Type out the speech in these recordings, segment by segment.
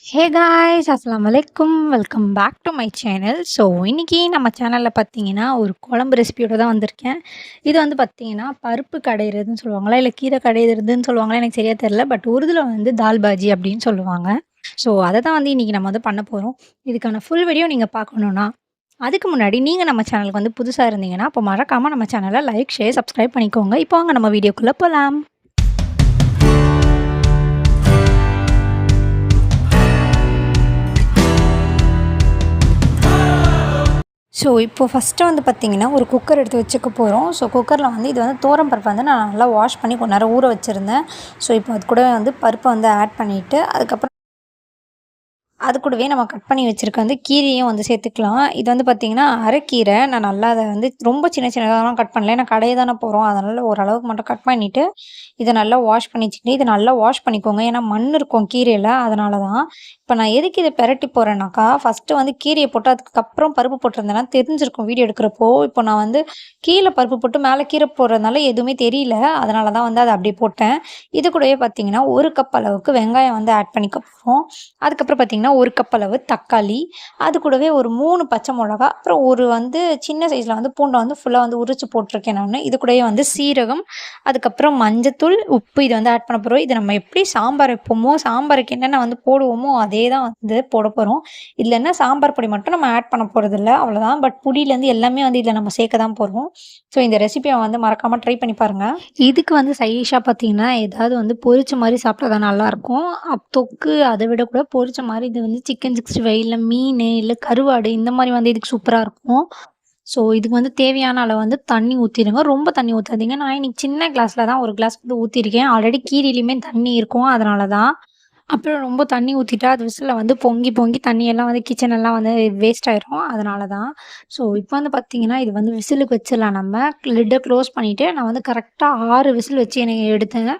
ஹே guys அஸ்ஸலாமு அலைக்கும் welcome back to my channel. So இன்றைக்கி நம்ம சேனலில் பார்த்தீங்கன்னா ஒரு குழம்பு ரெசிபியோட தான் வந்திருக்கேன். இது வந்து பார்த்தீங்கன்னா பருப்பு கடையிறதுன்னு சொல்லுவாங்களா, இல்லை கீரை கடையிறதுன்னு சொல்லுவாங்களா, எனக்கு சரியாக தெரில. பட் உருதுல வந்து தால் பாஜி அப்படின்னு சொல்லுவாங்க. ஸோ அதை தான் வந்து இன்றைக்கி நம்ம வந்து பண்ண போகிறோம். இதுக்கான ஃபுல் வீடியோ நீங்கள் பார்க்கணுன்னா அதுக்கு முன்னாடி நீங்கள் நம்ம சேனலுக்கு வந்து புதுசாக இருந்தீங்கன்னா அப்போ மறக்காமல் நம்ம சேனலை லைக், ஷேர், சப்ஸ்கிரைப் பண்ணிக்கோங்க. இப்போ வாங்க நம்ம வீடியோக்குள்ளே போகலாம். ஸோ இப்போ ஃபஸ்ட்டு வந்து பார்த்திங்கன்னா ஒரு குக்கர் எடுத்து வச்சுக்க போகிறோம். ஸோ குக்கரில் வந்து இது வந்து துவரம் பருப்பு வந்து நான் நல்லா வாஷ் பண்ணி கொஞ்ச நேரம் ஊற வச்சுருந்தேன். ஸோ இப்போ அது கூட வந்து பருப்பை வந்து ஆட் பண்ணிவிட்டு அதுக்கப்புறம் அது கூடவே நம்ம கட் பண்ணி வச்சுருக்க வந்து கீரையும் வந்து சேர்த்துக்கலாம். இது வந்து பார்த்திங்கன்னா அரைக்கீரை. நான் நல்லா அதை வந்து ரொம்ப சின்ன சின்னதாலாம் கட் பண்ணல. ஏன்னா கடையை தானே போகிறோம், அதனால் ஓரளவுக்கு மட்டும் கட் பண்ணிவிட்டு இதை நல்லா வாஷ் பண்ணி வச்சுக்கிட்டு இதை நல்லா வாஷ் பண்ணிக்கோங்க. ஏன்னா மண் இருக்கும் கீரையில், அதனால தான். இப்போ நான் எதுக்கு இதை பெரட்டி போகிறேன்னாக்கா, ஃபஸ்ட்டு வந்து கீரையை போட்டு அதுக்கப்புறம் பருப்பு போட்டிருந்தேன்னா தெரிஞ்சிருக்கும் வீடியோ எடுக்கிறப்போ. இப்போ நான் வந்து கீழே பருப்பு போட்டு மேலே கீரை போடுறதுனால எதுவுமே தெரியல, அதனால தான் வந்து அதை அப்படியே போட்டேன். இது கூடவே பார்த்திங்கன்னா 1 கப் அளவுக்கு வெங்காயம் வந்து ஆட் பண்ணிக்க போகிறோம். அதுக்கப்புறம் பார்த்திங்கன்னா 1 கப் அளவு தக்காளி, அது கூடவே ஒரு 3 பச்சை மிளகா, அப்புறம் ஒரு வந்து சின்ன சைஸில் வந்து பூண்டை வந்து ஃபுல்லாக வந்து உரிச்சு போட்டிருக்கேன் நான். இது கூடவே வந்து சீரகம், அதுக்கப்புறம் மஞ்சத்தூள், உப்பு இது வந்து ஆட் பண்ண போகிறோம். இது நம்ம எப்படி சாம்பார் வைப்போமோ, சாம்பாருக்கு என்னென்ன வந்து போடுவோமோ அதே தான் வந்து போட போகிறோம். இதில் என்ன சாம்பார் பொடி மட்டும் நம்ம ஆட் பண்ண போகிறதில்ல, அவ்வளோதான். பட் பொடியிலேருந்து எல்லாமே வந்து இதில் நம்ம சேர்க்க தான் போகிறோம். ஸோ இந்த ரெசிபியை வந்து மறக்காமல் ட்ரை பண்ணி பாருங்கள். இதுக்கு வந்து சைடிஷாக பார்த்திங்கன்னா ஏதாவது வந்து பொரிச்ச மாதிரி சாப்பிட்டா தான் நல்லாயிருக்கும். தொக்கு அதை விட கூட பொரிச்ச மாதிரி இது வந்து சிக்கன் 65 இல்லை மீன் இல்லை கருவாடு இந்த மாதிரி வந்து இதுக்கு சூப்பராக இருக்கும். ஸோ இதுக்கு வந்து தேவையான அளவு வந்து தண்ணி ஊற்றிடுங்க. ரொம்ப தண்ணி ஊற்றாதீங்க. நான் இன்றைக்கி சின்ன கிளாஸில் தான் 1 கிளாஸ் வந்து ஊற்றிருக்கேன். ஆல்ரெடி கீரையிலையுமே தண்ணி இருக்கும், அதனால தான். அப்புறம் ரொம்ப தண்ணி ஊற்றிட்டா அது விசிலில் வந்து பொங்கி பொங்கி தண்ணியெல்லாம் வந்து கிச்சனெல்லாம் வந்து வேஸ்ட் ஆயிரும், அதனால தான். ஸோ இப்போ வந்து பார்த்திங்கன்னா இது வந்து விசிலுக்கு வச்சிடலாம். நம்ம லிட்டை க்ளோஸ் பண்ணிவிட்டு நான் வந்து கரெக்டாக 6 விசில் வச்சு எனக்கு எடுத்தேன்.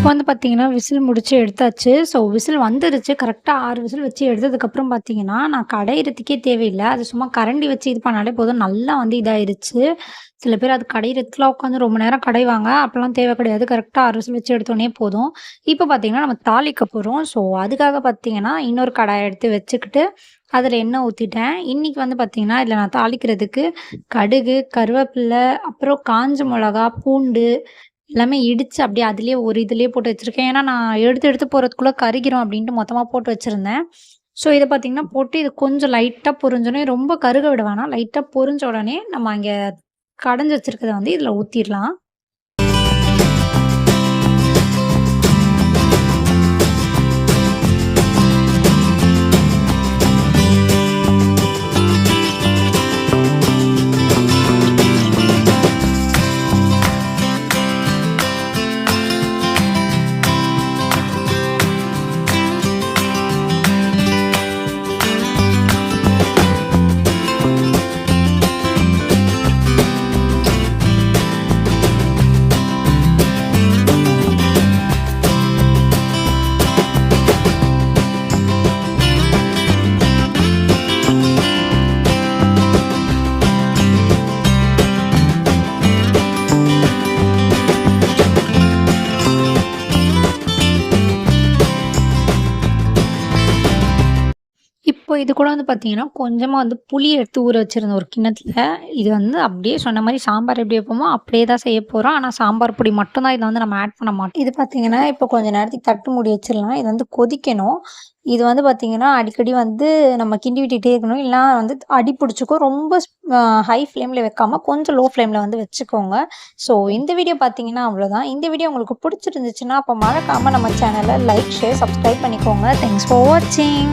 இப்போ வந்து பார்த்திங்கன்னா விசில் முடிச்சு எடுத்தாச்சு. ஸோ விசில் வந்துருச்சு. கரெக்டாக 6 விசில் வச்சு எடுத்ததுக்கப்புறம் பார்த்திங்கன்னா நான் கடையிறதுக்கே தேவையில்லை. அது சும்மா கரண்டி வச்சு இது பண்ணாலே போதும், நல்லா வந்து இதாயிருச்சு. சில பேர் அது கடையிறதுக்குலாம் உட்காந்து ரொம்ப நேரம் கடைவாங்க, அப்போலாம் தேவை கிடையாது. கரெக்டாக 6 விசில் வச்சு எடுத்தோடனே போதும். இப்போ பார்த்திங்கன்னா நம்ம தாளிக்க போகிறோம். ஸோ அதுக்காக பார்த்திங்கன்னா இன்னொரு கடாயை எடுத்து வச்சுக்கிட்டு அதில் எண்ணெய் ஊற்றிட்டேன். இன்றைக்கி வந்து பார்த்திங்கன்னா இதில் நான் தாளிக்கிறதுக்கு கடுகு, கருவேப்பிலை, அப்புறம் காஞ்ச மிளகா, பூண்டு எல்லாமே இடித்து அப்படியே அதுலேயே ஒரு இதுலேயே போட்டு வச்சுருக்கேன். ஏன்னா நான் எடுத்து போகிறதுக்குள்ளே கருகிரும் அப்படின்ட்டு மொத்தமாக போட்டு வச்சுருந்தேன். ஸோ இதை பார்த்திங்கன்னா போட்டு இது கொஞ்சம் லைட்டாக பொரிஞ்சோடனே, ரொம்ப கருக விட வேணாம், லைட்டாக பொரிஞ்ச உடனே நம்ம அங்கே கடைஞ்சி வச்சுருக்கதை வந்து இதில் ஊற்றிடலாம். இப்போ இது கூட வந்து பார்த்திங்கன்னா கொஞ்சமாக வந்து புளி எடுத்து ஊற வச்சுருந்தேன் ஒரு கிண்ணத்தில். இது வந்து அப்படியே சொன்ன மாதிரி சாம்பார் எப்படி வைப்போமோ அப்படியே தான் செய்ய போகிறோம். ஆனால் சாம்பார் பொடி மட்டும் தான் இதை வந்து நம்ம ஆட் பண்ண மாட்டோம். இது பார்த்திங்கன்னா இப்போ கொஞ்சம் நேரத்துக்கு தட்டு மூடி வச்சிடலாம். இது வந்து கொதிக்கணும். இது வந்து பார்த்திங்கன்னா அடிக்கடி வந்து நம்ம கிண்டி விட்டுகிட்டே இருக்கணும், இல்லைனா வந்து அடி பிடிச்சிக்கும். ரொம்ப ஹை ஃப்ளேமில் வைக்காமல் கொஞ்சம் லோ ஃப்ளேமில் வந்து வச்சுக்கோங்க. ஸோ இந்த வீடியோ பார்த்திங்கன்னா அவ்வளோதான். இந்த வீடியோ உங்களுக்கு பிடிச்சிருந்துச்சுன்னா அப்போ மறக்காமல் நம்ம சேனலை லைக், ஷேர், சப்ஸ்கிரைப் பண்ணிக்கோங்க. தேங்க்ஸ் ஃபார் வாட்சிங்.